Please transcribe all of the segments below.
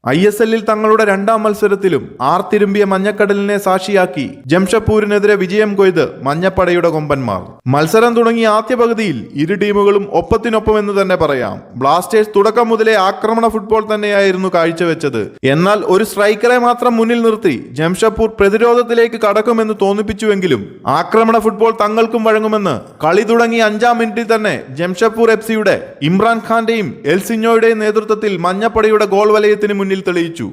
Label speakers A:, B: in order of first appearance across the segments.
A: ISL-ൽ തങ്ങളുടെ രണ്ടാം മത്സരത്തിലും ആർത്തിരുമ്പിയ മഞ്ഞക്കടലിനെ സാക്ഷിയാക്കി ജംഷഡ്പൂരിനെതിരെ വിജയം കൊയ്ത് മഞ്ഞപ്പടയുടെ കൊമ്പന്മാർ. മത്സരം തുടങ്ങിയ ആദ്യ പകുതിയിൽ ഇരു ടീമുകളും ഒപ്പത്തിനൊപ്പം എന്ന് തന്നെ പറയാം. ബ്ലാസ്റ്റേഴ്സ് തുടക്കം മുതലേ ആക്രമണ ഫുട്ബോൾ തന്നെയായിരുന്നു കാഴ്ചവെച്ചത്. എന്നാൽ ഒരു സ്ട്രൈക്കറെ മാത്രം മുന്നിൽ നിർത്തി ജംഷഡ്പൂർ പ്രതിരോധത്തിലേക്ക് കടക്കുമെന്ന് തോന്നിപ്പിച്ചുവെങ്കിലും ആക്രമണ ഫുട്ബോൾ തങ്ങൾക്കും വഴങ്ങുമെന്ന് കളി തുടങ്ങി 5-ാം മിനിറ്റിൽ തന്നെ ജംഷഡ്പൂർ FC-യുടെ ഇമ്രാൻ ഖാന്റെയും എൽസിഞ്ഞോയുടെയും നേതൃത്വത്തിൽ മഞ്ഞപ്പടയുടെ ഗോൾ വലയത്തിന് മുന്നിൽ തെളിയിച്ചു.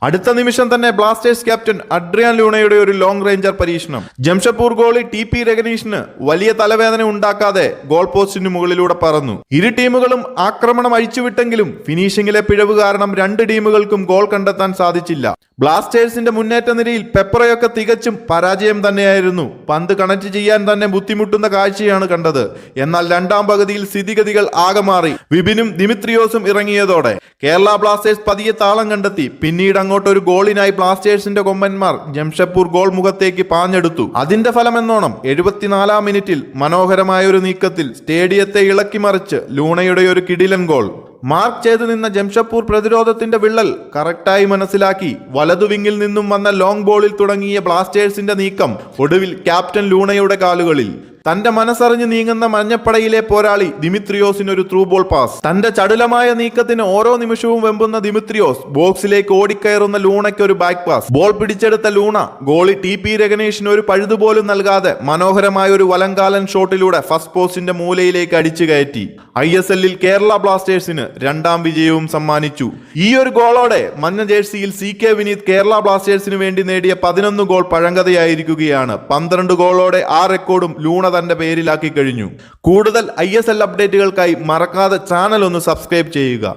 A: അടുത്ത നിമിഷം തന്നെ ബ്ലാസ്റ്റേഴ്സ് ക്യാപ്റ്റൻ അഡ്രിയാൻ ലൂണയുടെ ഒരു ലോങ് റേഞ്ചർ പരീക്ഷണം ജംഷഡ്പൂർ ഗോളി TP രഗനീഷിന് വലിയ തലവേദന ഉണ്ടാക്കാതെ ഗോൾ പോസ്റ്റിന് മുകളിലൂടെ പറന്നു. ഇരു ടീമുകളും ആക്രമണം അഴിച്ചുവിട്ടെങ്കിലും ഫിനിഷിംഗിലെ പിഴവ് കാരണം രണ്ട് ടീമുകൾക്കും ഗോൾ കണ്ടെത്താൻ സാധിച്ചില്ല. ബ്ലാസ്റ്റേഴ്സിന്റെ മുന്നേറ്റ നിരയിൽ പെപ്പറയൊക്കെ തികച്ചും പരാജയം തന്നെയായിരുന്നു. പന്ത് കണക്ട് ചെയ്യാൻ തന്നെ ബുദ്ധിമുട്ടുന്ന കാഴ്ചയാണ് കണ്ടത്. എന്നാൽ രണ്ടാം പകുതിയിൽ സ്ഥിതിഗതികൾ ആകെ മാറി. വിപിനും ദിമിത്രിയോസും ഇറങ്ങിയതോടെ കേരള ബ്ലാസ്റ്റേഴ്സ് പതിയെ താളം കണ്ടെത്തി. പിന്നീട് അങ്ങോട്ടൊരു ഗോളിനായി ബ്ലാസ്റ്റേഴ്സിന്റെ കൊമ്പന്മാർ ജംഷഡ്പൂർ ഗോൾ മുഖത്തേക്ക് പാഞ്ഞെടുത്തു. അതിന്റെ ഫലമെന്നോണം 74-ാം മിനിറ്റിൽ മനോഹരമായ ഒരു നീക്കത്തിൽ സ്റ്റേഡിയത്തെ ഇളക്കിമറിച്ച് ലൂണയുടെ ഒരു കിടിലൻ ഗോൾ. മാർക്ക് ചെയ്തു നിന്ന ജംഷഡ്പൂർ പ്രതിരോധത്തിന്റെ വിള്ളൽ കറക്റ്റായി മനസ്സിലാക്കി വലതുവിങ്ങിൽ നിന്നും വന്ന ലോങ് ബോളിൽ തുടങ്ങിയ ബ്ലാസ്റ്റേഴ്സിന്റെ നീക്കം ഒടുവിൽ ക്യാപ്റ്റൻ ലൂണയുടെ കാലുകളിൽ. തന്റെ മനസ്സറിഞ്ഞ് നീങ്ങുന്ന മഞ്ഞപ്പടയിലെ പോരാളി ദിമിത്രിയോസിനൊരു ത്രൂ ബോൾ പാസ്. തന്റെ ചടുലമായ നീക്കത്തിന് ഓരോ നിമിഷവും വെമ്പുന്ന ദിമിത്രിയോസ് ബോക്സിലേക്ക് ഓടിക്കയറുന്ന ലൂണയ്ക്ക് ഒരു ബാക്ക് പാസ്. ബോൾ പിടിച്ചെടുത്ത ലൂണ ഗോളി TP രഗനേഷിന് ഒരു പഴുതുപോലും നൽകാതെ മനോഹരമായ ഒരു വലങ്കാലൻ ഷോട്ടിലൂടെ ഫസ്റ്റ് പോസ്റ്റിന്റെ മൂലയിലേക്ക് അടിച്ചു കയറ്റി ISL-ൽ കേരള ബ്ലാസ്റ്റേഴ്സിന് രണ്ടാം വിജയവും സമ്മാനിച്ചു. ഈ ഒരു ഗോളോടെ മഞ്ഞ ജേഴ്സിയിൽ CK വിനീത് കേരള ബ്ലാസ്റ്റേഴ്സിന് വേണ്ടി നേടിയ 11 ഗോൾ പഴങ്കഥയായിരിക്കുകയാണ്. 12 ഗോളോടെ ആ റെക്കോർഡും ലൂണ തന്റെ പേരിലാക്കി കഴിഞ്ഞു. കൂടുതൽ ISL അപ്ഡേറ്റുകൾക്കായി മറക്കാതെ ചാനൽ ഒന്ന് സബ്സ്ക്രൈബ് ചെയ്യുക.